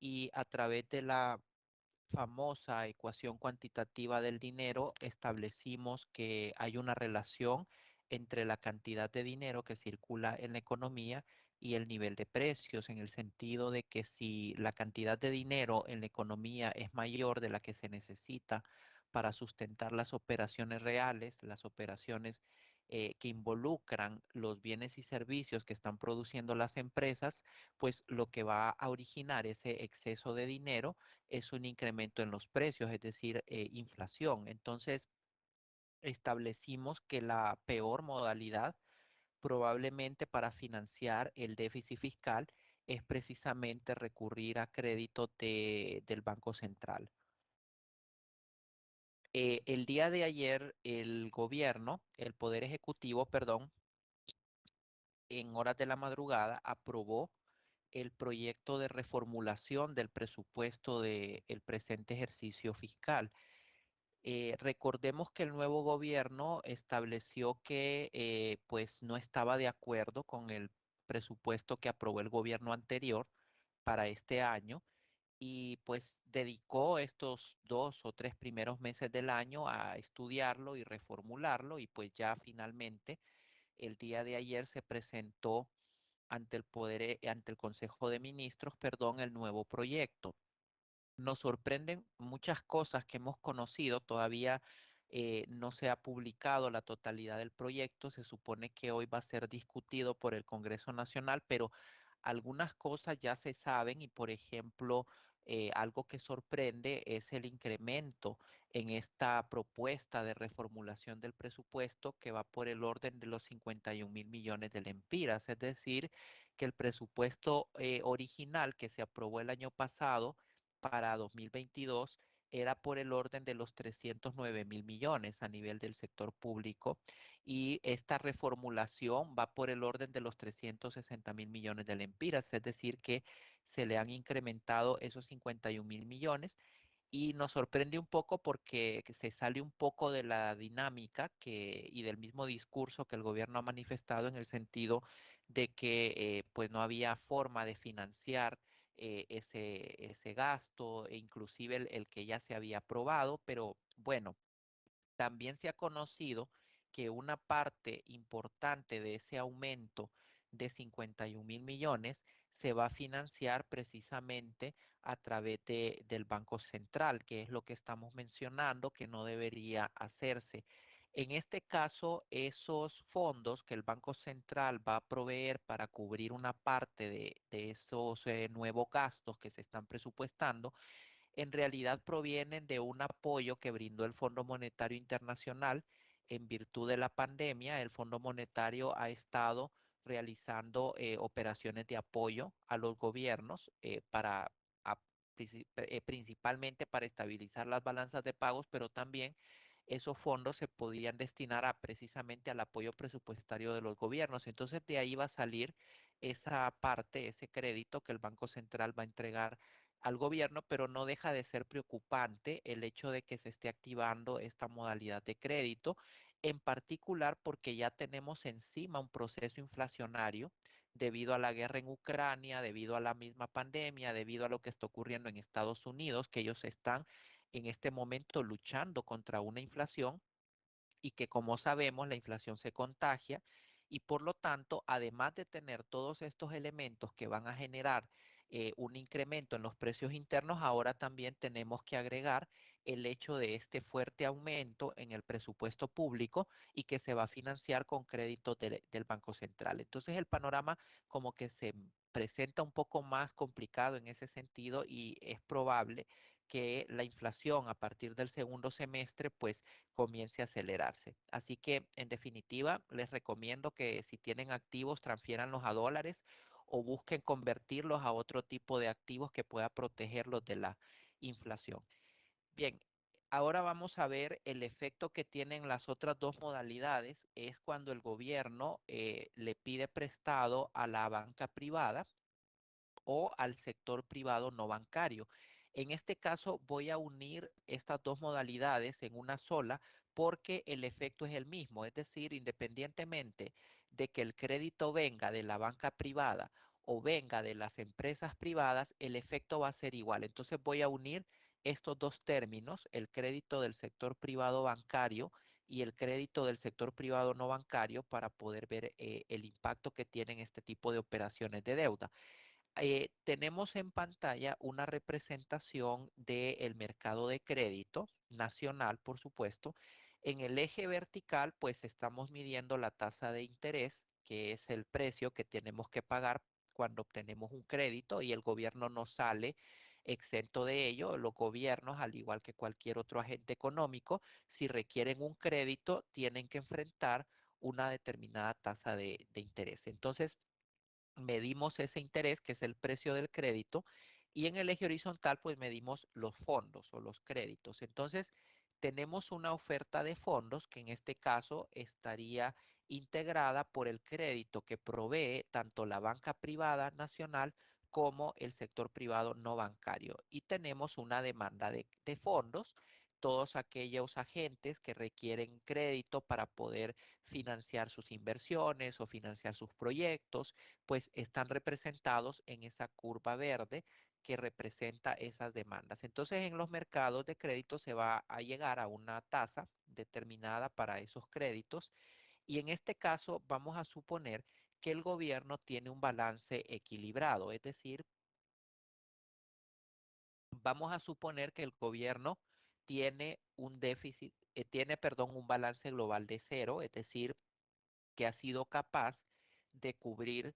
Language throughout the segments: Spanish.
y a través de la famosa ecuación cuantitativa del dinero establecimos que hay una relación entre la cantidad de dinero que circula en la economía y el nivel de precios, en el sentido de que si la cantidad de dinero en la economía es mayor de la que se necesita para sustentar las operaciones reales, las operaciones que involucran los bienes y servicios que están produciendo las empresas, pues lo que va a originar ese exceso de dinero es un incremento en los precios, es decir, inflación. Entonces, establecimos que la peor modalidad probablemente para financiar el déficit fiscal es precisamente recurrir a crédito del Banco Central. El día de ayer, el gobierno, el Poder Ejecutivo, perdón, en horas de la madrugada aprobó el proyecto de reformulación del presupuesto del presente ejercicio fiscal. Recordemos que el nuevo gobierno estableció que pues no estaba de acuerdo con el presupuesto que aprobó el gobierno anterior para este año y pues dedicó estos 2 o 3 primeros meses del año a estudiarlo y reformularlo y pues ya finalmente el día de ayer se presentó ante el Consejo de Ministros, perdón, el nuevo proyecto. Nos sorprenden muchas cosas que hemos conocido. Todavía no se ha publicado la totalidad del proyecto. Se supone que hoy va a ser discutido por el Congreso Nacional, pero algunas cosas ya se saben y, por ejemplo, algo que sorprende es el incremento en esta propuesta de reformulación del presupuesto que va por el orden de los 51.000 millones de lempiras. Es decir, que el presupuesto original que se aprobó el año pasado para 2022 era por el orden de los 309.000 millones a nivel del sector público y esta reformulación va por el orden de los 360.000 millones de lempiras, es decir, que se le han incrementado esos 51.000 millones y nos sorprende un poco porque se sale un poco de la dinámica y del mismo discurso que el gobierno ha manifestado en el sentido de que pues no había forma de financiar ese gasto e inclusive el que ya se había aprobado, pero bueno, también se ha conocido que una parte importante de ese aumento de 51.000 millones se va a financiar precisamente a través del Banco Central, que es lo que estamos mencionando que no debería hacerse. En este caso, esos fondos que el Banco Central va a proveer para cubrir una parte de esos nuevos gastos que se están presupuestando, en realidad provienen de un apoyo que brindó el Fondo Monetario Internacional en virtud de la pandemia. El Fondo Monetario ha estado realizando operaciones de apoyo a los gobiernos a- principalmente para estabilizar las balanzas de pagos, pero también esos fondos se podían destinar precisamente al apoyo presupuestario de los gobiernos. Entonces de ahí va a salir esa parte, ese crédito que el Banco Central va a entregar al gobierno, pero no deja de ser preocupante el hecho de que se esté activando esta modalidad de crédito, en particular porque ya tenemos encima un proceso inflacionario debido a la guerra en Ucrania, debido a la misma pandemia, debido a lo que está ocurriendo en Estados Unidos, que ellos están en este momento luchando contra una inflación y que como sabemos la inflación se contagia y por lo tanto, además de tener todos estos elementos que van a generar un incremento en los precios internos, ahora también tenemos que agregar el hecho de este fuerte aumento en el presupuesto público y que se va a financiar con créditos del Banco Central. Entonces el panorama como que se presenta un poco más complicado en ese sentido y es probable que la inflación a partir del segundo semestre pues comience a acelerarse. Así que, en definitiva, les recomiendo que si tienen activos, transfiéranlos a dólares o busquen convertirlos a otro tipo de activos que pueda protegerlos de la inflación. Bien, ahora vamos a ver el efecto que tienen las otras dos modalidades. Es cuando el gobierno le pide prestado a la banca privada o al sector privado no bancario. En este caso voy a unir estas dos modalidades en una sola porque el efecto es el mismo, es decir, independientemente de que el crédito venga de la banca privada o venga de las empresas privadas, el efecto va a ser igual. Entonces voy a unir estos dos términos, el crédito del sector privado bancario y el crédito del sector privado no bancario, para poder ver el impacto que tienen este tipo de operaciones de deuda. Tenemos en pantalla una representación del mercado de crédito nacional, por supuesto. En el eje vertical, pues estamos midiendo la tasa de interés, que es el precio que tenemos que pagar cuando obtenemos un crédito, y el gobierno no sale exento de ello. Los gobiernos, al igual que cualquier otro agente económico, si requieren un crédito, tienen que enfrentar una determinada tasa de interés. Entonces, medimos ese interés, que es el precio del crédito, y en el eje horizontal, pues medimos los fondos o los créditos. Entonces, tenemos una oferta de fondos que en este caso estaría integrada por el crédito que provee tanto la banca privada nacional como el sector privado no bancario. Y tenemos una demanda de fondos, todos aquellos agentes que requieren crédito para poder financiar sus inversiones o financiar sus proyectos, pues están representados en esa curva verde que representa esas demandas. Entonces, en los mercados de crédito se va a llegar a una tasa determinada para esos créditos, y en este caso vamos a suponer que el gobierno tiene un balance equilibrado, es decir, vamos a suponer que el gobierno tiene un déficit, perdón, un balance global de cero, es decir, que ha sido capaz de cubrir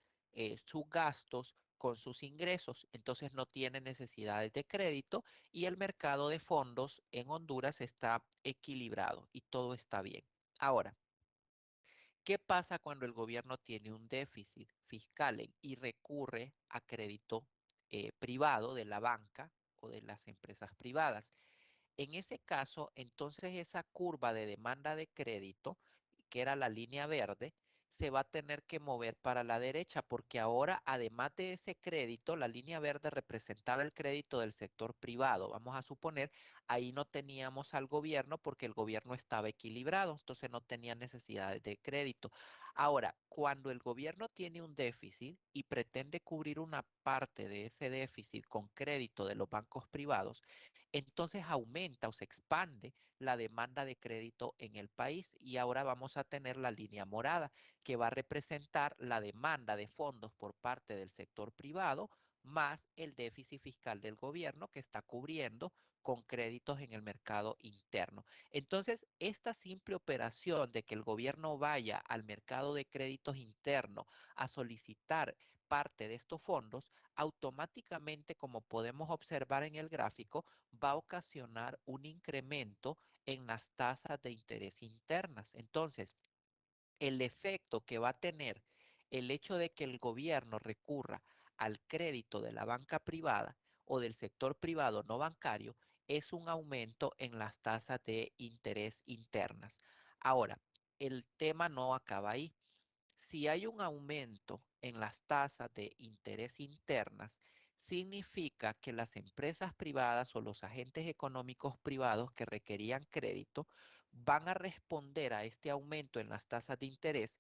sus gastos con sus ingresos. Entonces no tiene necesidades de crédito, y el mercado de fondos en Honduras está equilibrado y todo está bien. Ahora, ¿qué pasa cuando el gobierno tiene un déficit fiscal y recurre a crédito privado de la banca o de las empresas privadas? En ese caso, entonces esa curva de demanda de crédito, que era la línea verde, se va a tener que mover para la derecha, porque ahora, además de ese crédito, la línea verde representaba el crédito del sector privado. Vamos a suponer, ahí no teníamos al gobierno porque el gobierno estaba equilibrado, entonces no tenía necesidades de crédito. Ahora, cuando el gobierno tiene un déficit y pretende cubrir una parte de ese déficit con crédito de los bancos privados, entonces aumenta o se expande la demanda de crédito en el país, y ahora vamos a tener la línea morada, que va a representar la demanda de fondos por parte del sector privado más el déficit fiscal del gobierno, que está cubriendo con créditos en el mercado interno. Entonces, esta simple operación de que el gobierno vaya al mercado de créditos interno a solicitar parte de estos fondos, automáticamente, como podemos observar en el gráfico, va a ocasionar un incremento en las tasas de interés internas. Entonces, el efecto que va a tener el hecho de que el gobierno recurra al crédito de la banca privada o del sector privado no bancario es un aumento en las tasas de interés internas. Ahora, el tema no acaba ahí. Si hay un aumento en las tasas de interés internas, significa que las empresas privadas o los agentes económicos privados que requerían crédito van a responder a este aumento en las tasas de interés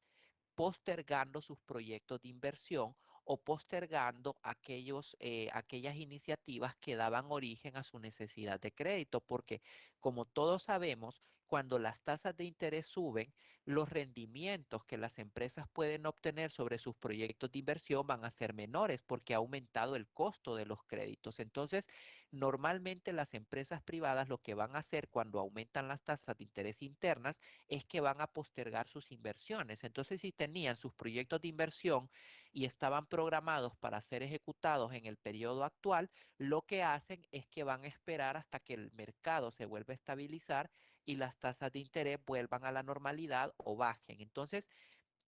postergando sus proyectos de inversión o postergando aquellas iniciativas que daban origen a su necesidad de crédito, porque como todos sabemos, cuando las tasas de interés suben, los rendimientos que las empresas pueden obtener sobre sus proyectos de inversión van a ser menores porque ha aumentado el costo de los créditos. Entonces, normalmente las empresas privadas lo que van a hacer cuando aumentan las tasas de interés internas es que van a postergar sus inversiones. Entonces, si tenían sus proyectos de inversión y estaban programados para ser ejecutados en el periodo actual, lo que hacen es que van a esperar hasta que el mercado se vuelva a estabilizar y las tasas de interés vuelvan a la normalidad o bajen. Entonces,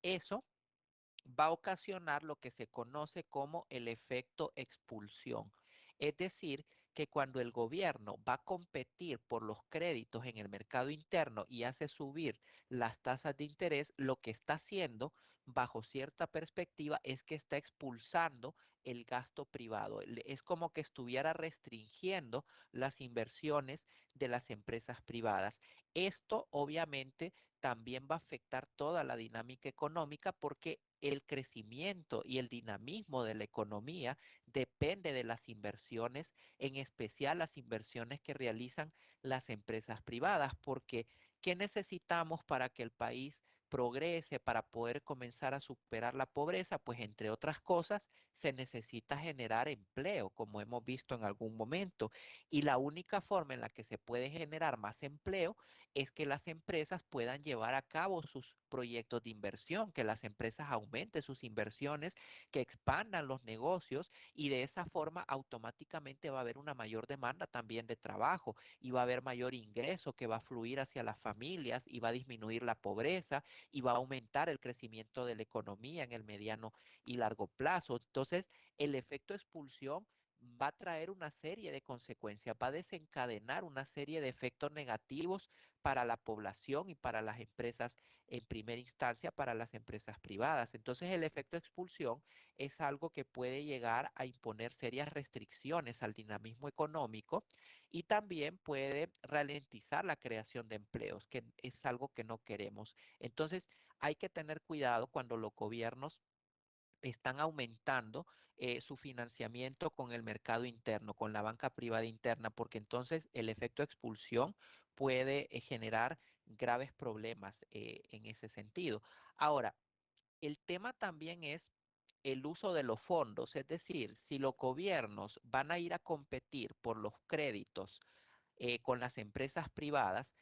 eso va a ocasionar lo que se conoce como el efecto expulsión. Es decir, que cuando el gobierno va a competir por los créditos en el mercado interno y hace subir las tasas de interés, lo que está haciendo, bajo cierta perspectiva, es que está expulsando el gasto privado. Es como que estuviera restringiendo las inversiones de las empresas privadas. Esto obviamente también va a afectar toda la dinámica económica porque el crecimiento y el dinamismo de la economía depende de las inversiones, en especial las inversiones que realizan las empresas privadas, porque ¿qué necesitamos para que el país progrese, para poder comenzar a superar la pobreza? Pues entre otras cosas, se necesita generar empleo, como hemos visto en algún momento. Y la única forma en la que se puede generar más empleo es que las empresas puedan llevar a cabo sus proyectos de inversión, que las empresas aumenten sus inversiones, que expandan los negocios y de esa forma automáticamente va a haber una mayor demanda también de trabajo y va a haber mayor ingreso que va a fluir hacia las familias y va a disminuir la pobreza y va a aumentar el crecimiento de la economía en el mediano y largo plazo. Entonces, el efecto expulsión va a traer una serie de consecuencias, va a desencadenar una serie de efectos negativos para la población y para las empresas en primera instancia, para las empresas privadas. Entonces, el efecto expulsión es algo que puede llegar a imponer serias restricciones al dinamismo económico y también puede ralentizar la creación de empleos, que es algo que no queremos. Entonces, hay que tener cuidado cuando los gobiernos están aumentando su financiamiento con el mercado interno, con la banca privada interna, porque entonces el efecto expulsión puede generar graves problemas en ese sentido. Ahora, el tema también es el uso de los fondos, es decir, si los gobiernos van a ir a competir por los créditos con las empresas privadas,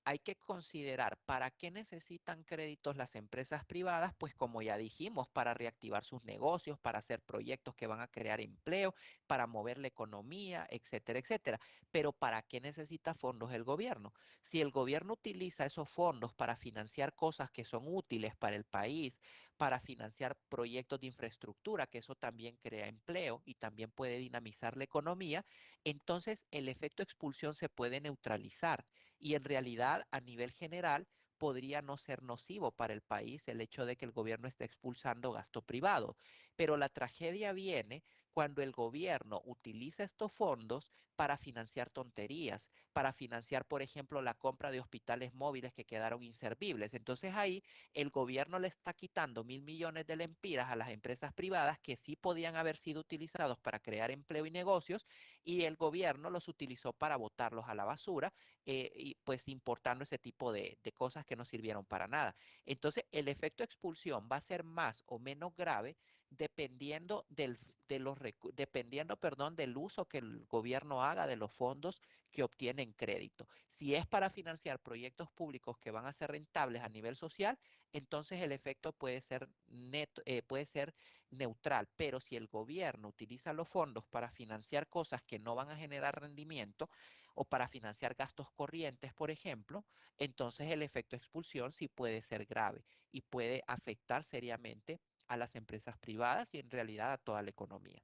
hay que considerar para qué necesitan créditos las empresas privadas, pues como ya dijimos, para reactivar sus negocios, para hacer proyectos que van a crear empleo, para mover la economía, etcétera, etcétera. Pero ¿para qué necesita fondos el gobierno? Si el gobierno utiliza esos fondos para financiar cosas que son útiles para el país, para financiar proyectos de infraestructura, que eso también crea empleo y también puede dinamizar la economía, entonces el efecto expulsión se puede neutralizar y en realidad a nivel general podría no ser nocivo para el país el hecho de que el gobierno esté expulsando gasto privado. Pero la tragedia viene cuando el gobierno utiliza estos fondos para financiar tonterías, para financiar, por ejemplo, la compra de hospitales móviles que quedaron inservibles. Entonces ahí el gobierno le está quitando 1.000 millones de lempiras a las empresas privadas que sí podían haber sido utilizados para crear empleo y negocios y el gobierno los utilizó para botarlos a la basura y pues importando ese tipo de cosas que no sirvieron para nada. Entonces, el efecto expulsión va a ser más o menos grave dependiendo dependiendo, perdón, del uso que el gobierno haga de los fondos que obtienen crédito. Si es para financiar proyectos públicos que van a ser rentables a nivel social, entonces el efecto puede ser puede ser neutral, pero si el gobierno utiliza los fondos para financiar cosas que no van a generar rendimiento, o para financiar gastos corrientes, por ejemplo, entonces el efecto expulsión sí puede ser grave y puede afectar seriamente a las empresas privadas y en realidad a toda la economía.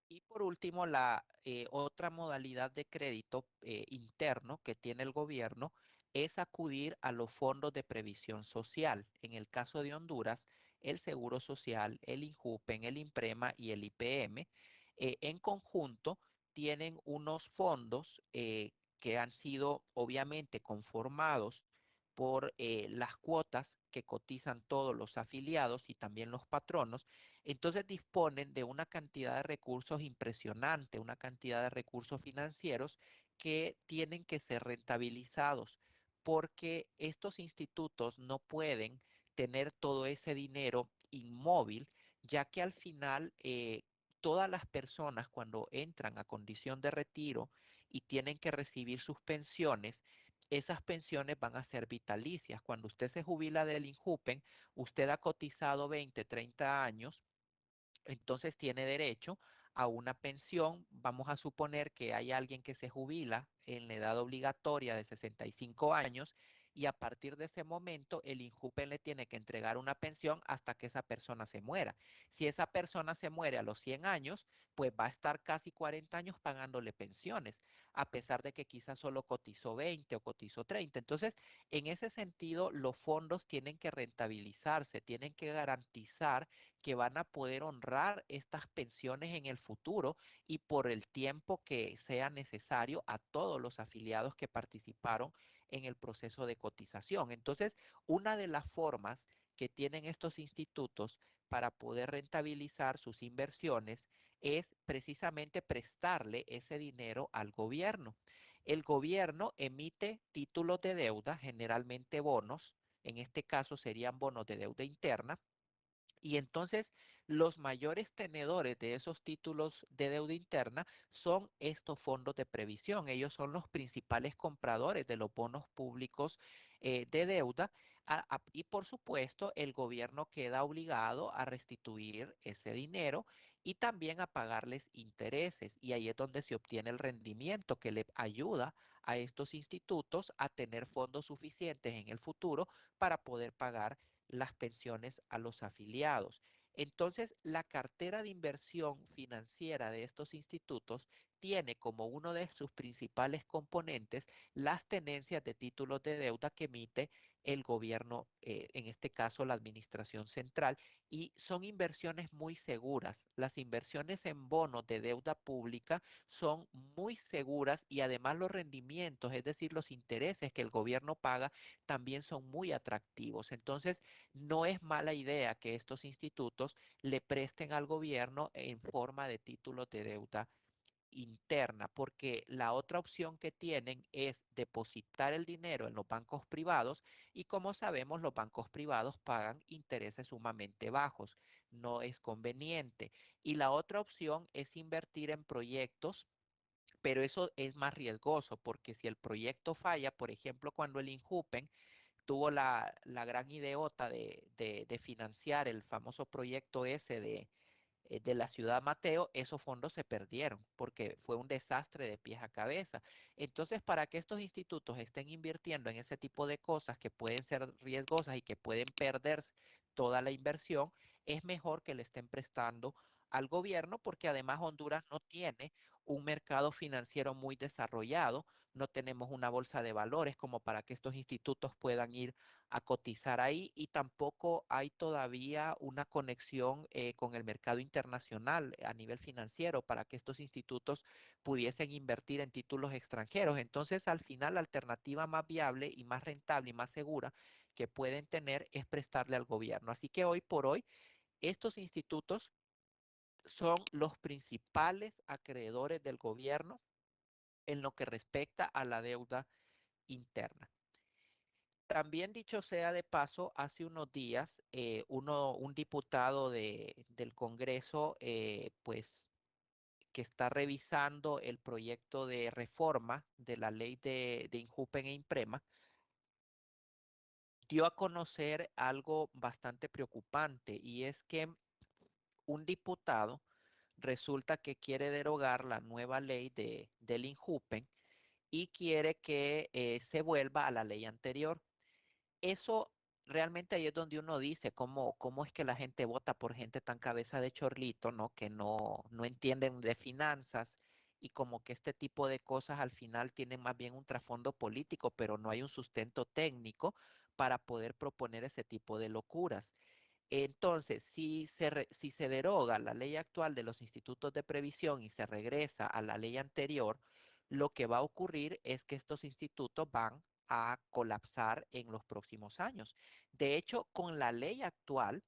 Y por último, la otra modalidad de crédito interno que tiene el gobierno es acudir a los fondos de previsión social. En el caso de Honduras, el Seguro Social, el INJUPEN, el IMPREMA y el IPM, en conjunto tienen unos fondos que han sido obviamente conformados por las cuotas que cotizan todos los afiliados y también los patronos, entonces disponen de una cantidad de recursos impresionante, una cantidad de recursos financieros que tienen que ser rentabilizados, porque estos institutos no pueden tener todo ese dinero inmóvil, ya que al final todas las personas cuando entran a condición de retiro y tienen que recibir sus pensiones, esas pensiones van a ser vitalicias. Cuando usted se jubila del INJUPEN, usted ha cotizado 20, 30 años, entonces tiene derecho a una pensión. Vamos a suponer que hay alguien que se jubila en la edad obligatoria de 65 años y a partir de ese momento el INJUPEN le tiene que entregar una pensión hasta que esa persona se muera. Si esa persona se muere a los 100 años, pues va a estar casi 40 años pagándole pensiones, a pesar de que quizás solo cotizó 20 o cotizó 30. Entonces, en ese sentido, los fondos tienen que rentabilizarse, tienen que garantizar que van a poder honrar estas pensiones en el futuro y por el tiempo que sea necesario a todos los afiliados que participaron en el proceso de cotización. Entonces, una de las formas que tienen estos institutos para poder rentabilizar sus inversiones es precisamente prestarle ese dinero al gobierno. El gobierno emite títulos de deuda, generalmente bonos, en este caso serían bonos de deuda interna, y entonces los mayores tenedores de esos títulos de deuda interna son estos fondos de previsión. Ellos son los principales compradores de los bonos públicos de deuda. Y por supuesto, el gobierno queda obligado a restituir ese dinero y también a pagarles intereses. Y ahí es donde se obtiene el rendimiento que le ayuda a estos institutos a tener fondos suficientes en el futuro para poder pagar las pensiones a los afiliados. Entonces, la cartera de inversión financiera de estos institutos tiene como uno de sus principales componentes las tenencias de títulos de deuda que emite el gobierno, en este caso la administración central, y son inversiones muy seguras. Las inversiones en bonos de deuda pública son muy seguras y además los rendimientos, es decir, los intereses que el gobierno paga, también son muy atractivos. Entonces, no es mala idea que estos institutos le presten al gobierno en forma de títulos de deuda interna, porque la otra opción que tienen es depositar el dinero en los bancos privados y como sabemos los bancos privados pagan intereses sumamente bajos, no es conveniente. Y la otra opción es invertir en proyectos, pero eso es más riesgoso porque si el proyecto falla, por ejemplo, cuando el INJUPEN tuvo la gran ideota de financiar el famoso proyecto ese de la ciudad Mateo, esos fondos se perdieron porque fue un desastre de pies a cabeza. Entonces, para que estos institutos estén invirtiendo en ese tipo de cosas que pueden ser riesgosas y que pueden perderse toda la inversión, es mejor que le estén prestando al gobierno porque además Honduras no tiene un mercado financiero muy desarrollado, no tenemos una bolsa de valores como para que estos institutos puedan ir a cotizar ahí y tampoco hay todavía una conexión con el mercado internacional a nivel financiero para que estos institutos pudiesen invertir en títulos extranjeros. Entonces, al final, la alternativa más viable y más rentable y más segura que pueden tener es prestarle al gobierno. Así que hoy por hoy, estos institutos son los principales acreedores del gobierno en lo que respecta a la deuda interna. También dicho sea de paso, hace unos días un diputado del Congreso, pues que está revisando el proyecto de reforma de la ley de Injupen e Imprema, dio a conocer algo bastante preocupante y es que un diputado resulta que quiere derogar la nueva ley del Injupen y quiere que se vuelva a la ley anterior. Eso realmente ahí es donde uno dice cómo es que la gente vota por gente tan cabeza de chorlito, ¿no? Que no entienden de finanzas y como que este tipo de cosas al final tienen más bien un trasfondo político, pero no hay un sustento técnico para poder proponer ese tipo de locuras. Entonces, si se deroga la ley actual de los institutos de previsión y se regresa a la ley anterior, lo que va a ocurrir es que estos institutos van a colapsar en los próximos años. De hecho, con la ley actual,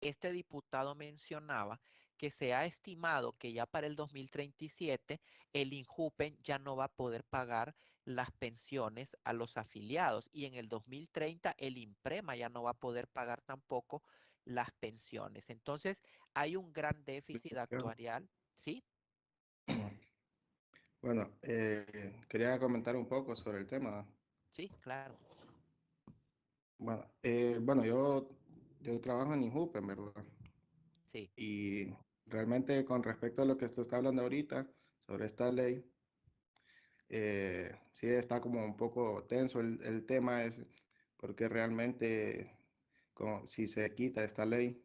este diputado mencionaba que se ha estimado que ya para el 2037 el INJUPEN ya no va a poder pagar las pensiones a los afiliados y en el 2030 el IMPREMA ya no va a poder pagar tampoco las pensiones. Entonces, hay un gran déficit actuarial. ¿Sí? Bueno, quería comentar un poco sobre el tema. Sí, claro. Bueno, yo trabajo en INJUPEN, ¿verdad? Sí. Y realmente con respecto a lo que usted está hablando ahorita sobre esta ley, sí está como un poco tenso el tema, es porque realmente si se quita esta ley,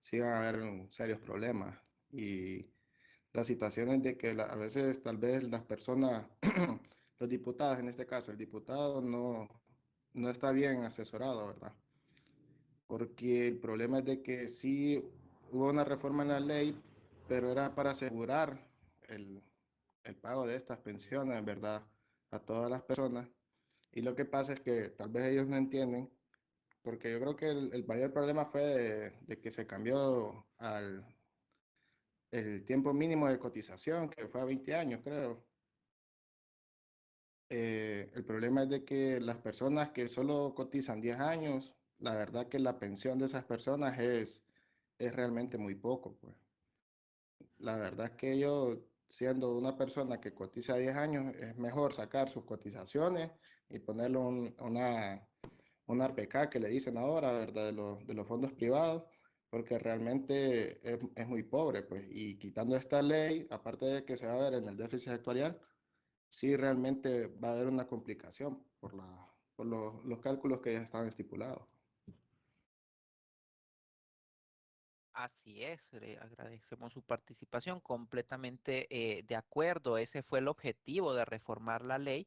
sí van a haber serios problemas. Y las situaciones de que a veces tal vez las personas, los diputados en este caso, el diputado no está bien asesorado, ¿verdad? Porque el problema es de que sí hubo una reforma en la ley, pero era para asegurar el, el pago de estas pensiones, ¿verdad? A todas las personas. Y lo que pasa es que tal vez ellos no entienden porque yo creo que el mayor problema fue de que se cambió el tiempo mínimo de cotización, que fue a 20 años, creo. El problema es de que las personas que solo cotizan 10 años, la verdad que la pensión de esas personas es realmente muy poco, pues. La verdad es que yo, siendo una persona que cotiza 10 años, es mejor sacar sus cotizaciones y ponerlo una APK que le dicen ahora, ¿verdad? De los fondos privados, porque realmente es muy pobre, pues. Y quitando esta ley, aparte de que se va a ver en el déficit actuarial, sí realmente va a haber una complicación por los cálculos que ya estaban estipulados. Así es, le agradecemos su participación, completamente de acuerdo. Ese fue el objetivo de reformar la ley,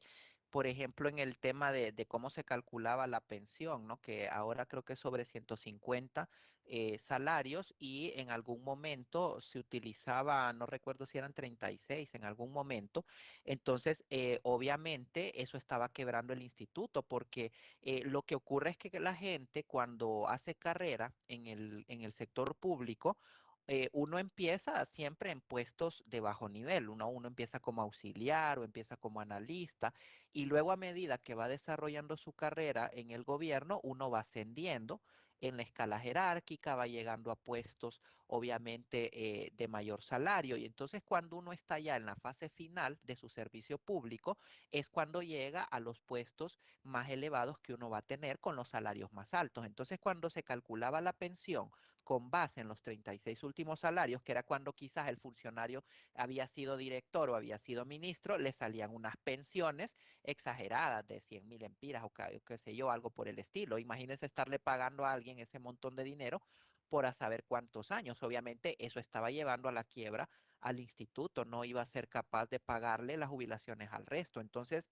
por ejemplo, en el tema de cómo se calculaba la pensión, ¿no? Que ahora creo que es sobre 150 salarios y en algún momento se utilizaba, no recuerdo si eran 36 en algún momento. Entonces, obviamente eso estaba quebrando el instituto porque lo que ocurre es que la gente cuando hace carrera en el sector público, uno empieza siempre en puestos de bajo nivel, uno empieza como auxiliar o empieza como analista y luego a medida que va desarrollando su carrera en el gobierno, uno va ascendiendo en la escala jerárquica, va llegando a puestos obviamente de mayor salario y entonces cuando uno está ya en la fase final de su servicio público, es cuando llega a los puestos más elevados que uno va a tener con los salarios más altos. Entonces, cuando se calculaba la pensión con base en los 36 últimos salarios, que era cuando quizás el funcionario había sido director o había sido ministro, le salían unas pensiones exageradas de 100.000 empiras o qué sé yo, algo por el estilo. Imagínense estarle pagando a alguien ese montón de dinero por a saber cuántos años. Obviamente eso estaba llevando a la quiebra al instituto, no iba a ser capaz de pagarle las jubilaciones al resto. Entonces,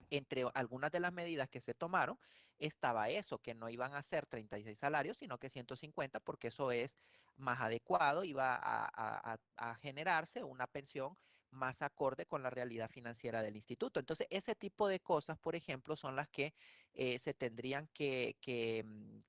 entre algunas de las medidas que se tomaron estaba eso, que no iban a ser 36 salarios, sino que 150, porque eso es más adecuado, iba a generarse una pensión más acorde con la realidad financiera del instituto. Entonces, ese tipo de cosas, por ejemplo, son las que se tendrían que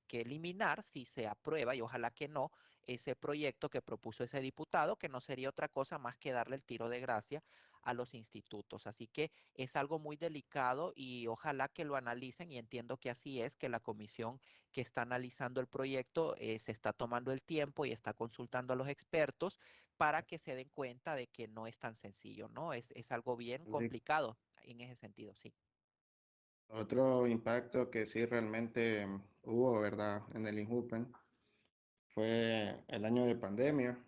eliminar si se aprueba, y ojalá que no, ese proyecto que propuso ese diputado, que no sería otra cosa más que darle el tiro de gracia a los institutos. Así que es algo muy delicado y ojalá que lo analicen y entiendo que así es, que la comisión que está analizando el proyecto se está tomando el tiempo y está consultando a los expertos para que se den cuenta de que no es tan sencillo, ¿no? Es algo bien Sí. complicado en ese sentido, sí. Otro impacto que sí realmente hubo, ¿verdad? En el INJUPEN fue el año de pandemia,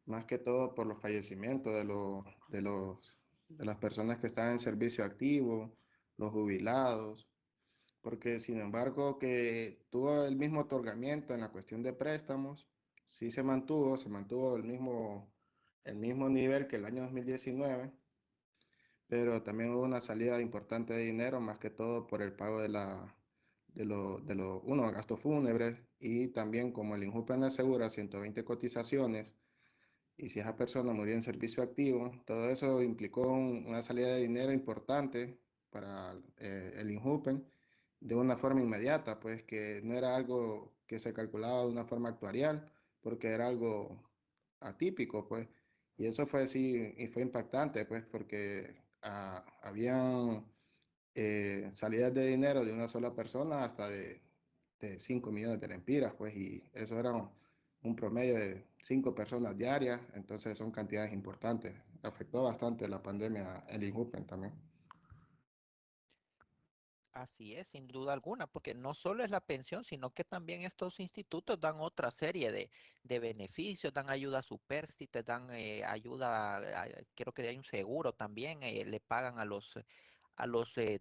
más que todo por los fallecimientos de las personas que estaban en servicio activo, los jubilados, porque sin embargo que tuvo el mismo otorgamiento en la cuestión de préstamos, sí se mantuvo el mismo nivel que el año 2019, pero también hubo una salida importante de dinero, más que todo por el pago uno, gastos fúnebres, y también como el INJUPEN asegura 120 cotizaciones, y si esa persona murió en servicio activo, todo eso implicó una salida de dinero importante para el INJUPEN de una forma inmediata, pues que no era algo que se calculaba de una forma actuarial, porque era algo atípico, pues. Y eso fue sí, y fue impactante, pues, porque habían salidas de dinero de una sola persona hasta de 5 millones de lempiras, pues, y eso era un promedio de 5 personas diarias, entonces son cantidades importantes. Afectó bastante la pandemia el INJUPEN también. Así es, sin duda alguna, porque no solo es la pensión, sino que también estos institutos dan otra serie de beneficios, dan ayuda a supérstites, dan ayuda, creo que hay un seguro también, le pagan a los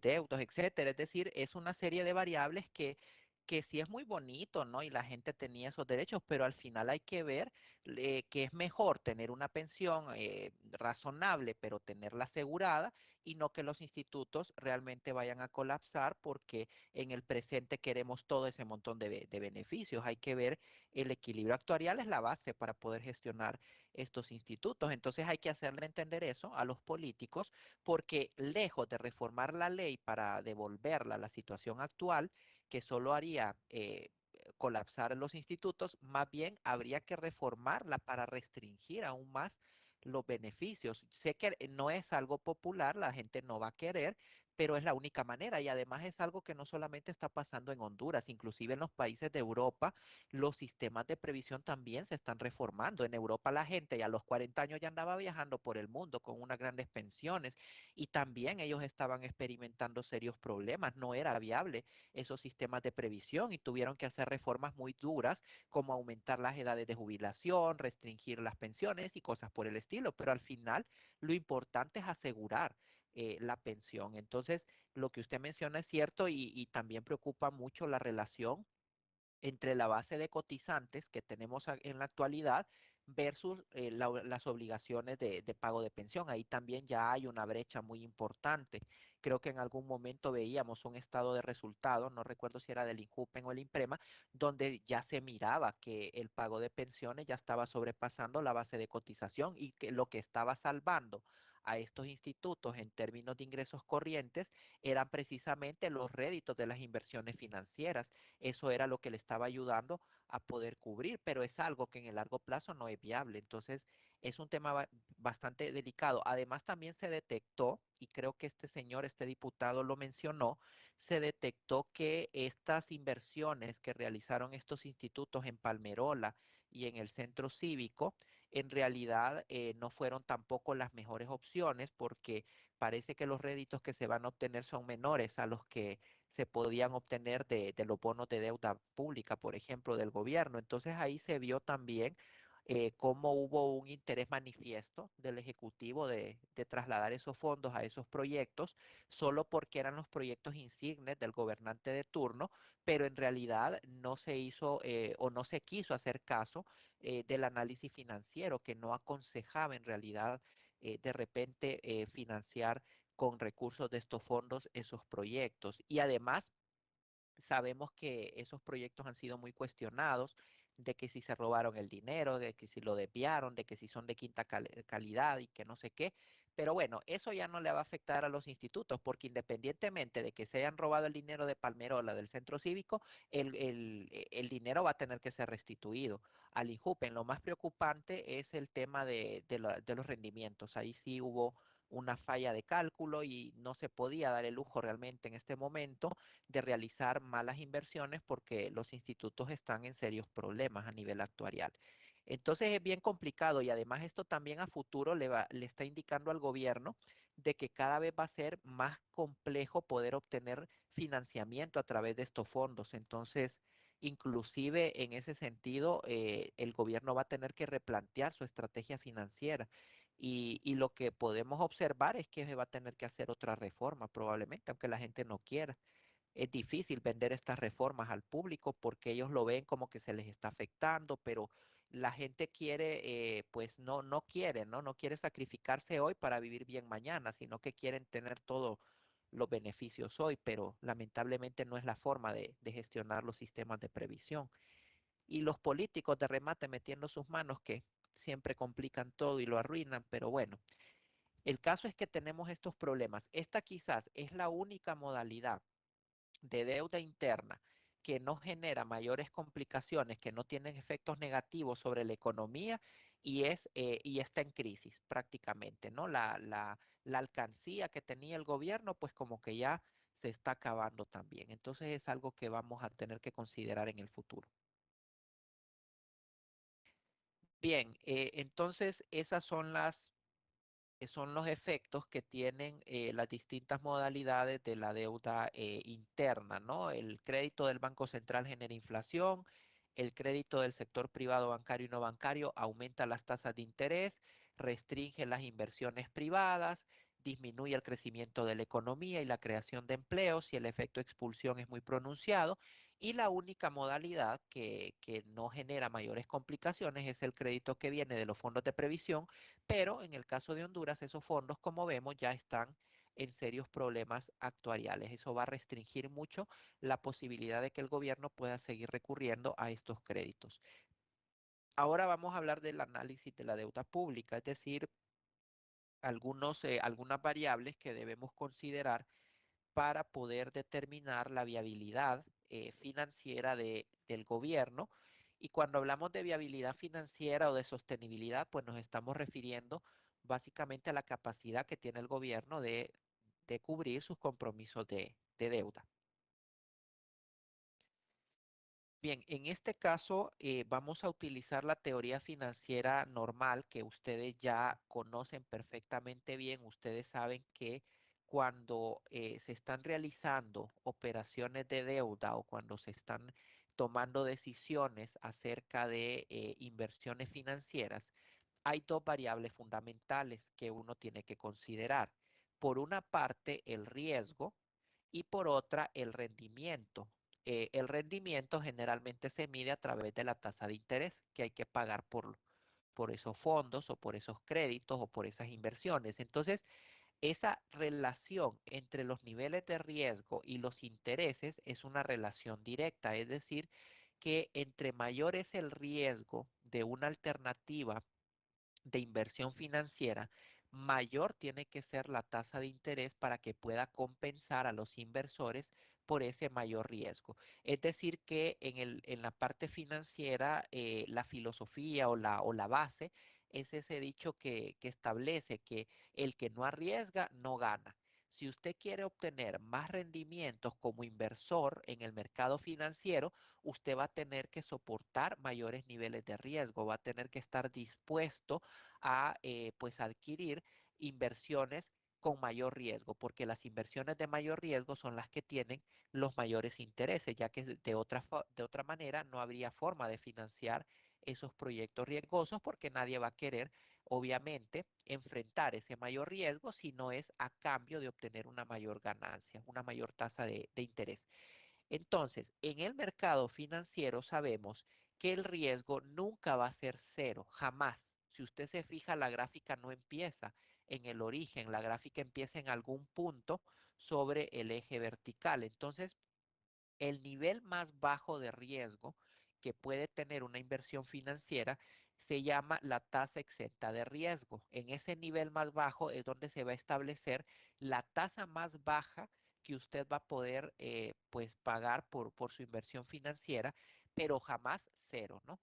deudos, etcétera. Es decir, es una serie de variables que sí es muy bonito, ¿no? Y la gente tenía esos derechos, pero al final hay que ver que es mejor tener una pensión razonable, pero tenerla asegurada y no que los institutos realmente vayan a colapsar porque en el presente queremos todo ese montón de beneficios. Hay que ver el equilibrio actuarial es la base para poder gestionar estos institutos. Entonces hay que hacerle entender eso a los políticos porque lejos de reformar la ley para devolverla a la situación actual, que solo haría colapsar los institutos, más bien habría que reformarla para restringir aún más los beneficios. Sé que no es algo popular, la gente no va a querer, pero es la única manera y además es algo que no solamente está pasando en Honduras, inclusive en los países de Europa, los sistemas de previsión también se están reformando. En Europa la gente ya a los 40 años ya andaba viajando por el mundo con unas grandes pensiones y también ellos estaban experimentando serios problemas, no era viable esos sistemas de previsión y tuvieron que hacer reformas muy duras como aumentar las edades de jubilación, restringir las pensiones y cosas por el estilo, pero al final lo importante es asegurar la pensión. Entonces, lo que usted menciona es cierto y también preocupa mucho la relación entre la base de cotizantes que tenemos en la actualidad versus las obligaciones de pago de pensión. Ahí también ya hay una brecha muy importante. Creo que en algún momento veíamos un estado de resultados, no recuerdo si era del INJUPEN o el IMPREMA, donde ya se miraba que el pago de pensiones ya estaba sobrepasando la base de cotización y que lo que estaba salvando a estos institutos en términos de ingresos corrientes eran precisamente los réditos de las inversiones financieras. Eso era lo que le estaba ayudando a poder cubrir, pero es algo que en el largo plazo no es viable. Entonces, es un tema bastante delicado. Además, también se detectó, y creo que este señor, este diputado lo mencionó, se detectó que estas inversiones que realizaron estos institutos en Palmerola y en el centro cívico, en realidad no fueron tampoco las mejores opciones porque parece que los réditos que se van a obtener son menores a los que se podían obtener de los bonos de deuda pública, por ejemplo, del gobierno. Entonces ahí se vio también cómo hubo un interés manifiesto del Ejecutivo de trasladar esos fondos a esos proyectos, solo porque eran los proyectos insignes del gobernante de turno, pero en realidad no se hizo o no se quiso hacer caso del análisis financiero, que no aconsejaba en realidad de repente financiar con recursos de estos fondos esos proyectos. Y además, sabemos que esos proyectos han sido muy cuestionados, de que si se robaron el dinero, de que si lo desviaron, de que si son de quinta calidad y que no sé qué. Pero bueno, eso ya no le va a afectar a los institutos, porque independientemente de que se hayan robado el dinero de Palmerola, del centro cívico, el dinero va a tener que ser restituido al INJUPEN. Lo más preocupante es el tema de los rendimientos. Ahí sí hubo una falla de cálculo y no se podía dar el lujo realmente en este momento de realizar malas inversiones porque los institutos están en serios problemas a nivel actuarial. Entonces es bien complicado y además esto también a futuro le está indicando al gobierno de que cada vez va a ser más complejo poder obtener financiamiento a través de estos fondos. Entonces, inclusive en ese sentido, el gobierno va a tener que replantear su estrategia financiera. Y lo que podemos observar es que se va a tener que hacer otra reforma probablemente, aunque la gente no quiera. Es difícil vender estas reformas al público porque ellos lo ven como que se les está afectando, pero la gente quiere, pues no quiere, ¿no? No quiere sacrificarse hoy para vivir bien mañana, sino que quieren tener todos los beneficios hoy, pero lamentablemente no es la forma de gestionar los sistemas de previsión. Y los políticos de remate metiendo sus manos que siempre complican todo y lo arruinan, pero bueno, el caso es que tenemos estos problemas. Esta quizás es la única modalidad de deuda interna que no genera mayores complicaciones, que no tienen efectos negativos sobre la economía y está en crisis prácticamente, ¿no? La alcancía que tenía el gobierno, pues como que ya se está acabando también. Entonces es algo que vamos a tener que considerar en el futuro. Bien, entonces esas son son los efectos que tienen las distintas modalidades de la deuda interna, ¿no? El crédito del Banco Central genera inflación, el crédito del sector privado bancario y no bancario aumenta las tasas de interés, restringe las inversiones privadas, disminuye el crecimiento de la economía y la creación de empleos y el efecto expulsión es muy pronunciado. Y la única modalidad que no genera mayores complicaciones es el crédito que viene de los fondos de previsión, pero en el caso de Honduras, esos fondos, como vemos, ya están en serios problemas actuariales. Eso va a restringir mucho la posibilidad de que el gobierno pueda seguir recurriendo a estos créditos. Ahora vamos a hablar del análisis de la deuda pública, es decir, algunas variables que debemos considerar para poder determinar la viabilidad financiera del gobierno. Y cuando hablamos de viabilidad financiera o de sostenibilidad, pues nos estamos refiriendo básicamente a la capacidad que tiene el gobierno de cubrir sus compromisos de deuda. Bien, en este caso vamos a utilizar la teoría financiera normal que ustedes ya conocen perfectamente bien. Ustedes saben que cuando se están realizando operaciones de deuda o cuando se están tomando decisiones acerca de inversiones financieras, hay dos variables fundamentales que uno tiene que considerar. Por una parte, el riesgo y por otra, el rendimiento. El rendimiento generalmente se mide a través de la tasa de interés que hay que pagar por esos fondos o por esos créditos o por esas inversiones. Entonces, esa relación entre los niveles de riesgo y los intereses es una relación directa, es decir, que entre mayor es el riesgo de una alternativa de inversión financiera, mayor tiene que ser la tasa de interés para que pueda compensar a los inversores por ese mayor riesgo. Es decir, que en la parte financiera, la filosofía o la base es ese dicho que establece que el que no arriesga no gana. Si usted quiere obtener más rendimientos como inversor en el mercado financiero, usted va a tener que soportar mayores niveles de riesgo, va a tener que estar dispuesto a pues adquirir inversiones con mayor riesgo, porque las inversiones de mayor riesgo son las que tienen los mayores intereses, ya que de otra manera no habría forma de financiar esos proyectos riesgosos porque nadie va a querer, obviamente, enfrentar ese mayor riesgo si no es a cambio de obtener una mayor ganancia, una mayor tasa de interés. Entonces, en el mercado financiero sabemos que el riesgo nunca va a ser cero, jamás. Si usted se fija, la gráfica no empieza en el origen, la gráfica empieza en algún punto sobre el eje vertical. Entonces, el nivel más bajo de riesgo que puede tener una inversión financiera se llama la tasa exenta de riesgo. En ese nivel más bajo es donde se va a establecer la tasa más baja que usted va a poder pues pagar por su inversión financiera, pero jamás cero, ¿no?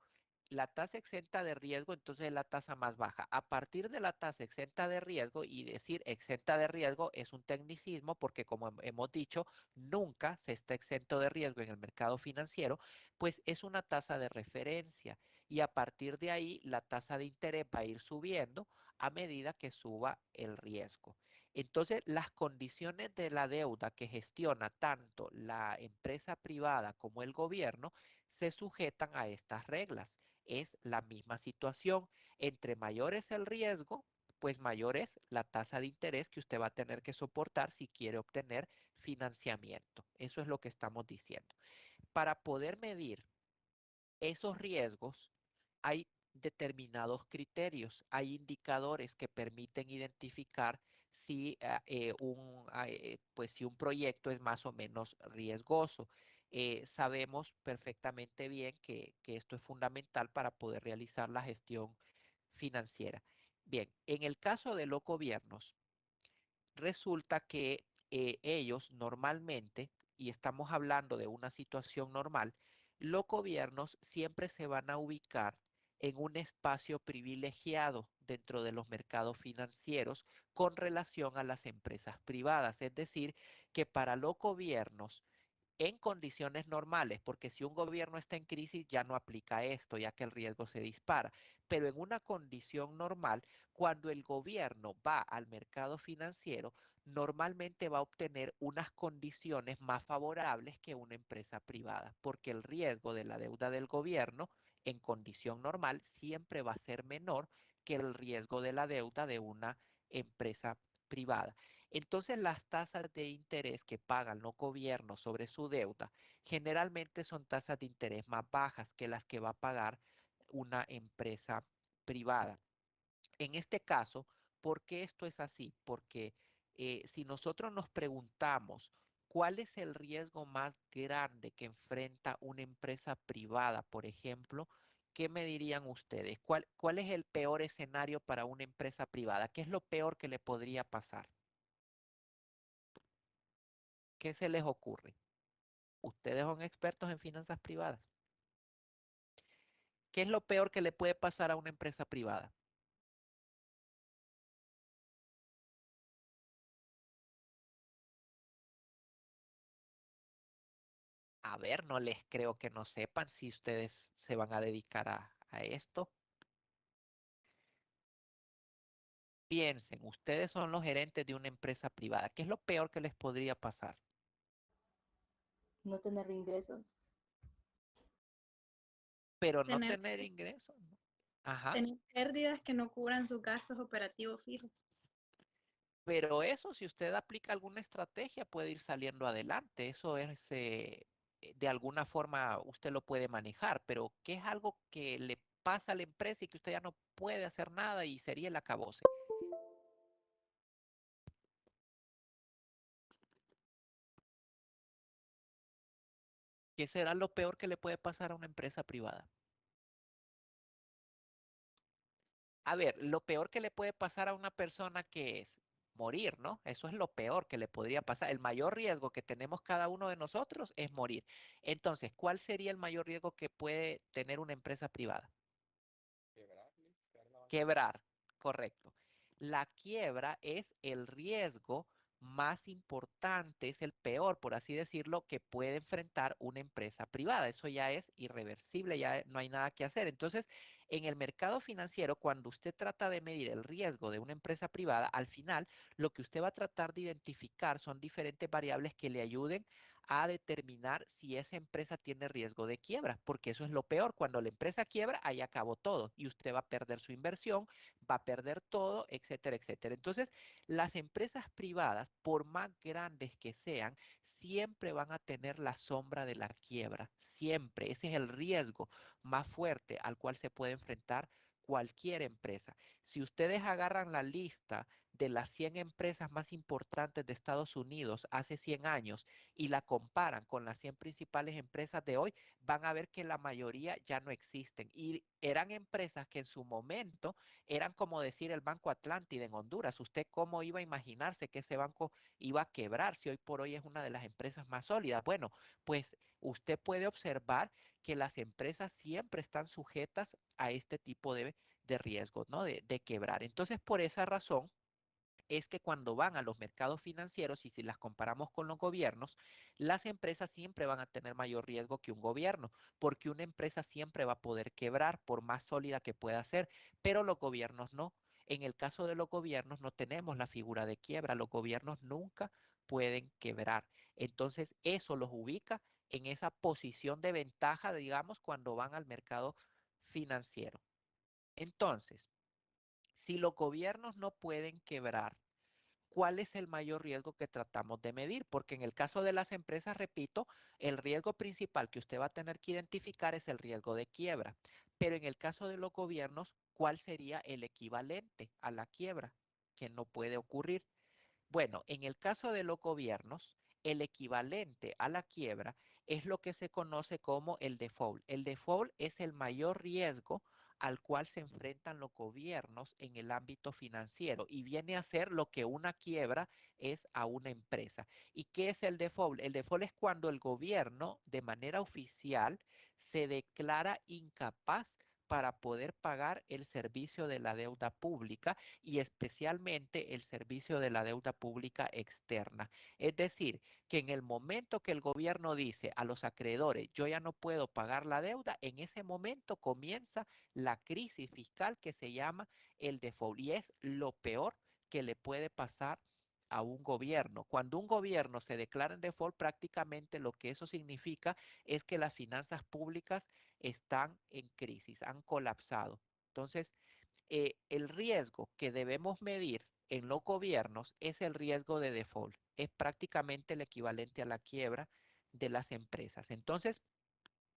La tasa exenta de riesgo entonces es la tasa más baja. A partir de la tasa exenta de riesgo, y decir exenta de riesgo es un tecnicismo porque como hemos dicho, nunca se está exento de riesgo en el mercado financiero, pues es una tasa de referencia y a partir de ahí la tasa de interés va a ir subiendo a medida que suba el riesgo. Entonces, las condiciones de la deuda que gestiona tanto la empresa privada como el gobierno se sujetan a estas reglas. Es la misma situación. Entre mayor es el riesgo, pues mayor es la tasa de interés que usted va a tener que soportar si quiere obtener financiamiento. Eso es lo que estamos diciendo. Para poder medir esos riesgos, hay determinados criterios, hay indicadores que permiten identificar si, pues, si un proyecto es más o menos riesgoso. Sabemos perfectamente bien que esto es fundamental para poder realizar la gestión financiera. Bien, en el caso de los gobiernos, resulta que ellos normalmente, y estamos hablando de una situación normal, los gobiernos siempre se van a ubicar en un espacio privilegiado dentro de los mercados financieros con relación a las empresas privadas. Es decir, que para los gobiernos en condiciones normales, porque si un gobierno está en crisis ya no aplica esto, ya que el riesgo se dispara. Pero en una condición normal, cuando el gobierno va al mercado financiero, normalmente va a obtener unas condiciones más favorables que una empresa privada, porque el riesgo de la deuda del gobierno en condición normal siempre va a ser menor que el riesgo de la deuda de una empresa privada. Entonces, las tasas de interés que pagan los gobiernos sobre su deuda generalmente son tasas de interés más bajas que las que va a pagar una empresa privada. En este caso, ¿por qué esto es así? Porque si nosotros nos preguntamos cuál es el riesgo más grande que enfrenta una empresa privada, por ejemplo, ¿qué me dirían ustedes? ¿Cuál es el peor escenario para una empresa privada? ¿Qué es lo peor que le podría pasar? ¿Qué se les ocurre? Ustedes son expertos en finanzas privadas. ¿Qué es lo peor que le puede pasar a una empresa privada? A ver, no les creo que no sepan si ustedes se van a dedicar a esto. Piensen, ustedes son los gerentes de una empresa privada. ¿Qué es lo peor que les podría pasar? No tener ingresos. Pero no Tener, tener ingresos, ¿no? Ajá. tener pérdidas que no cubran sus gastos operativos fijos. Pero eso, si usted aplica alguna estrategia, puede ir saliendo adelante. Eso es, de alguna forma, usted lo puede manejar, pero ¿qué es algo que le pasa a la empresa y que usted ya no puede hacer nada y sería el acabose? ¿Qué será lo peor que le puede pasar a una empresa privada? A ver, lo peor que le puede pasar a una persona que es morir, ¿no? Eso es lo peor que le podría pasar. El mayor riesgo que tenemos cada uno de nosotros es morir. Entonces, ¿cuál sería el mayor riesgo que puede tener una empresa privada? Quebrar, correcto. La quiebra es el riesgo más importante, es el peor, por así decirlo, que puede enfrentar una empresa privada. Eso ya es irreversible, ya no hay nada que hacer. Entonces, en el mercado financiero, cuando usted trata de medir el riesgo de una empresa privada, al final lo que usted va a tratar de identificar son diferentes variables que le ayuden a determinar si esa empresa tiene riesgo de quiebra, porque eso es lo peor. Cuando la empresa quiebra, ahí acabó todo y usted va a perder su inversión, va a perder todo, etcétera, etcétera. Entonces, las empresas privadas, por más grandes que sean, siempre van a tener la sombra de la quiebra, siempre. Ese es el riesgo más fuerte al cual se puede enfrentar cualquier empresa. Si ustedes agarran la lista de las 100 empresas más importantes de Estados Unidos hace 100 años y la comparan con las 100 principales empresas de hoy, van a ver que la mayoría ya no existen. Y eran empresas que en su momento eran como decir el Banco Atlántida en Honduras. ¿Usted cómo iba a imaginarse que ese banco iba a quebrar si hoy por hoy es una de las empresas más sólidas? Bueno, pues usted puede observar que las empresas siempre están sujetas a este tipo de riesgos, ¿no? De quebrar. Entonces, por esa razón, es que cuando van a los mercados financieros y si las comparamos con los gobiernos, las empresas siempre van a tener mayor riesgo que un gobierno, porque una empresa siempre va a poder quebrar por más sólida que pueda ser, pero los gobiernos no. En el caso de los gobiernos no tenemos la figura de quiebra, los gobiernos nunca pueden quebrar. Entonces, eso los ubica en esa posición de ventaja, digamos, cuando van al mercado financiero. Entonces, si los gobiernos no pueden quebrar, ¿cuál es el mayor riesgo que tratamos de medir? Porque en el caso de las empresas, repito, el riesgo principal que usted va a tener que identificar es el riesgo de quiebra. Pero en el caso de los gobiernos, ¿cuál sería el equivalente a la quiebra que no puede ocurrir? Bueno, en el caso de los gobiernos, el equivalente a la quiebra es lo que se conoce como el default. El default es el mayor riesgo al cual se enfrentan los gobiernos en el ámbito financiero y viene a ser lo que una quiebra es a una empresa. ¿Y qué es el default? El default es cuando el gobierno de manera oficial se declara incapaz para poder pagar el servicio de la deuda pública y especialmente el servicio de la deuda pública externa. Es decir, que en el momento que el gobierno dice a los acreedores, yo ya no puedo pagar la deuda, en ese momento comienza la crisis fiscal que se llama el default y es lo peor que le puede pasar a un gobierno. Cuando un gobierno se declara en default, prácticamente lo que eso significa es que las finanzas públicas están en crisis, han colapsado. Entonces, el riesgo que debemos medir en los gobiernos es el riesgo de default. Es prácticamente el equivalente a la quiebra de las empresas. Entonces,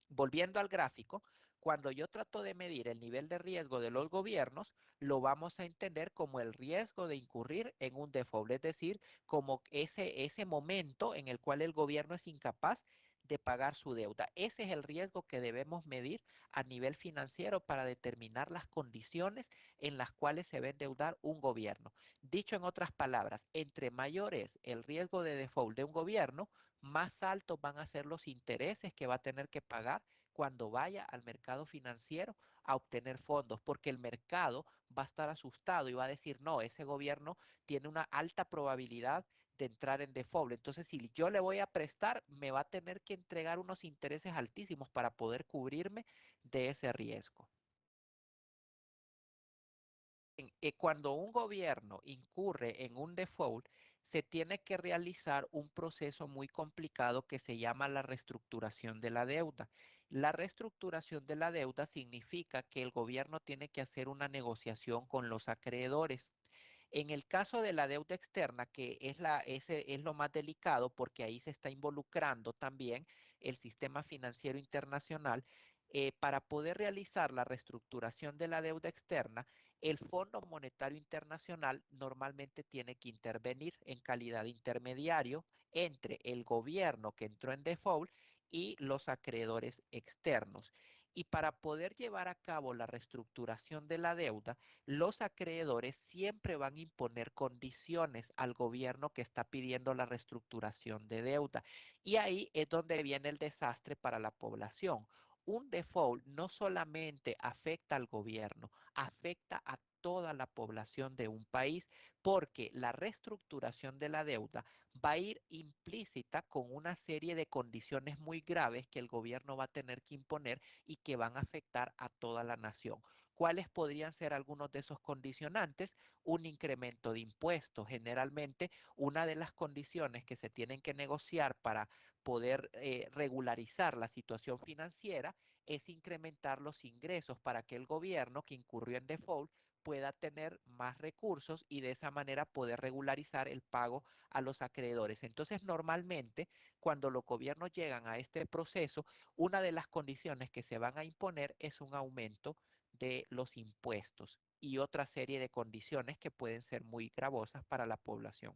volviendo al gráfico, cuando yo trato de medir el nivel de riesgo de los gobiernos, lo vamos a entender como el riesgo de incurrir en un default, es decir, como ese momento en el cual el gobierno es incapaz de pagar su deuda. Ese es el riesgo que debemos medir a nivel financiero para determinar las condiciones en las cuales se va a endeudar un gobierno. Dicho en otras palabras, entre mayor es el riesgo de default de un gobierno, más altos van a ser los intereses que va a tener que pagar cuando vaya al mercado financiero a obtener fondos, porque el mercado va a estar asustado y va a decir, no, ese gobierno tiene una alta probabilidad de entrar en default. Entonces, si yo le voy a prestar, me va a tener que entregar unos intereses altísimos para poder cubrirme de ese riesgo. Cuando un gobierno incurre en un default, se tiene que realizar un proceso muy complicado que se llama la reestructuración de la deuda. La reestructuración de la deuda significa que el gobierno tiene que hacer una negociación con los acreedores. En el caso de la deuda externa, que ese es lo más delicado porque ahí se está involucrando también el sistema financiero internacional, para poder realizar la reestructuración de la deuda externa, el Fondo Monetario Internacional normalmente tiene que intervenir en calidad de intermediario entre el gobierno que entró en default y los acreedores externos. Y para poder llevar a cabo la reestructuración de la deuda, los acreedores siempre van a imponer condiciones al gobierno que está pidiendo la reestructuración de deuda. Y ahí es donde viene el desastre para la población. Un default no solamente afecta al gobierno, afecta a toda la población de un país, porque la reestructuración de la deuda va a ir implícita con una serie de condiciones muy graves que el gobierno va a tener que imponer y que van a afectar a toda la nación. ¿Cuáles podrían ser algunos de esos condicionantes? Un incremento de impuestos. Generalmente, una de las condiciones que se tienen que negociar para poder regularizar la situación financiera es incrementar los ingresos para que el gobierno que incurrió en default pueda tener más recursos y de esa manera poder regularizar el pago a los acreedores. Entonces, normalmente, cuando los gobiernos llegan a este proceso, una de las condiciones que se van a imponer es un aumento de los impuestos y otra serie de condiciones que pueden ser muy gravosas para la población.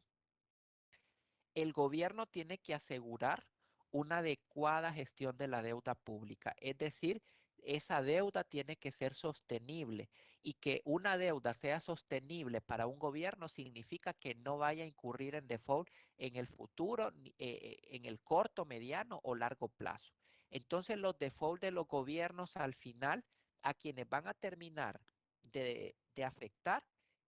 El gobierno tiene que asegurar una adecuada gestión de la deuda pública, es decir, esa deuda tiene que ser sostenible y que una deuda sea sostenible para un gobierno significa que no vaya a incurrir en default en el futuro, en el corto, mediano o largo plazo. Entonces los default de los gobiernos al final a quienes van a terminar de afectar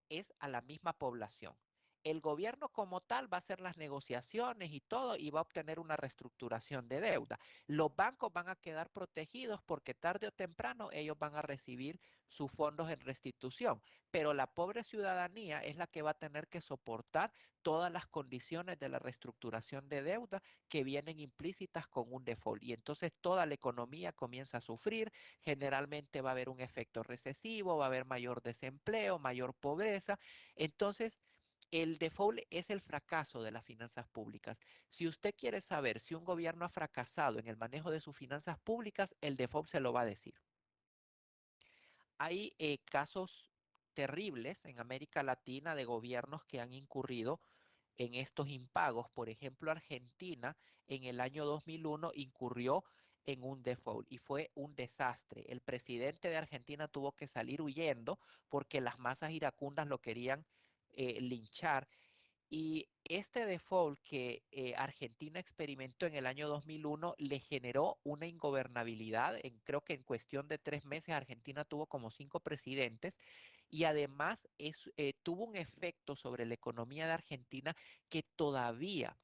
es a la misma población. El gobierno como tal va a hacer las negociaciones y todo y va a obtener una reestructuración de deuda. Los bancos van a quedar protegidos porque tarde o temprano ellos van a recibir sus fondos en restitución, pero la pobre ciudadanía es la que va a tener que soportar todas las condiciones de la reestructuración de deuda que vienen implícitas con un default. Y entonces toda la economía comienza a sufrir, generalmente va a haber un efecto recesivo, va a haber mayor desempleo, mayor pobreza. Entonces, el default es el fracaso de las finanzas públicas. Si usted quiere saber si un gobierno ha fracasado en el manejo de sus finanzas públicas, el default se lo va a decir. Hay casos terribles en América Latina de gobiernos que han incurrido en estos impagos. Por ejemplo, Argentina en el año 2001 incurrió en un default y fue un desastre. El presidente de Argentina tuvo que salir huyendo porque las masas iracundas lo querían linchar. Y este default que Argentina experimentó en el año 2001 le generó una ingobernabilidad. Creo que en cuestión de 3 meses Argentina tuvo como 5 presidentes y además tuvo un efecto sobre la economía de Argentina que todavía,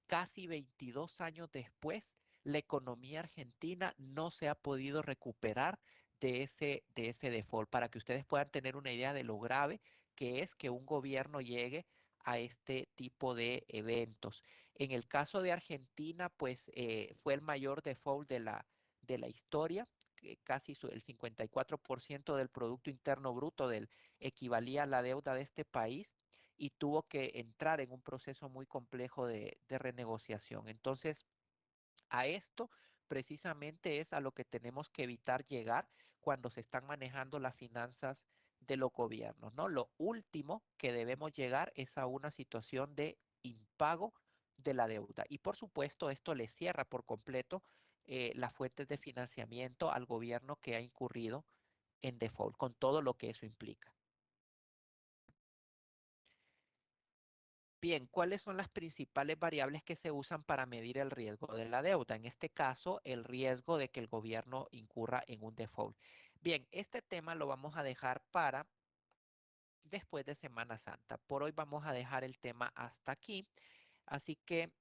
casi 22 años después, la economía argentina no se ha podido recuperar de ese default, para que ustedes puedan tener una idea de lo grave que es que un gobierno llegue a este tipo de eventos. En el caso de Argentina, pues fue el mayor default de la historia, que casi el 54% del Producto Interno Bruto equivalía a la deuda de este país y tuvo que entrar en un proceso muy complejo de renegociación. Entonces, a esto precisamente es a lo que tenemos que evitar llegar cuando se están manejando las finanzas de los gobiernos, ¿no? Lo último que debemos llegar es a una situación de impago de la deuda. Y por supuesto, esto le cierra por completo las fuentes de financiamiento al gobierno que ha incurrido en default, con todo lo que eso implica. Bien, ¿cuáles son las principales variables que se usan para medir el riesgo de la deuda? En este caso, el riesgo de que el gobierno incurra en un default. Bien, este tema lo vamos a dejar para después de Semana Santa. Por hoy vamos a dejar el tema hasta aquí. Así que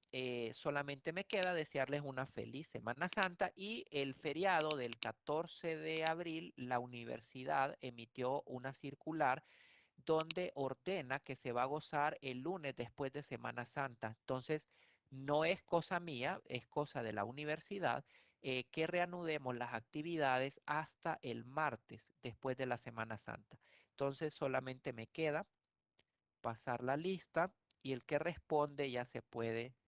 solamente me queda desearles una feliz Semana Santa y el feriado del 14 de abril, la universidad emitió una circular donde ordena que se va a gozar el lunes después de Semana Santa. Entonces, no es cosa mía, es cosa de la universidad que reanudemos las actividades hasta el martes después de la Semana Santa. Entonces, solamente me queda pasar la lista y el que responde ya se puede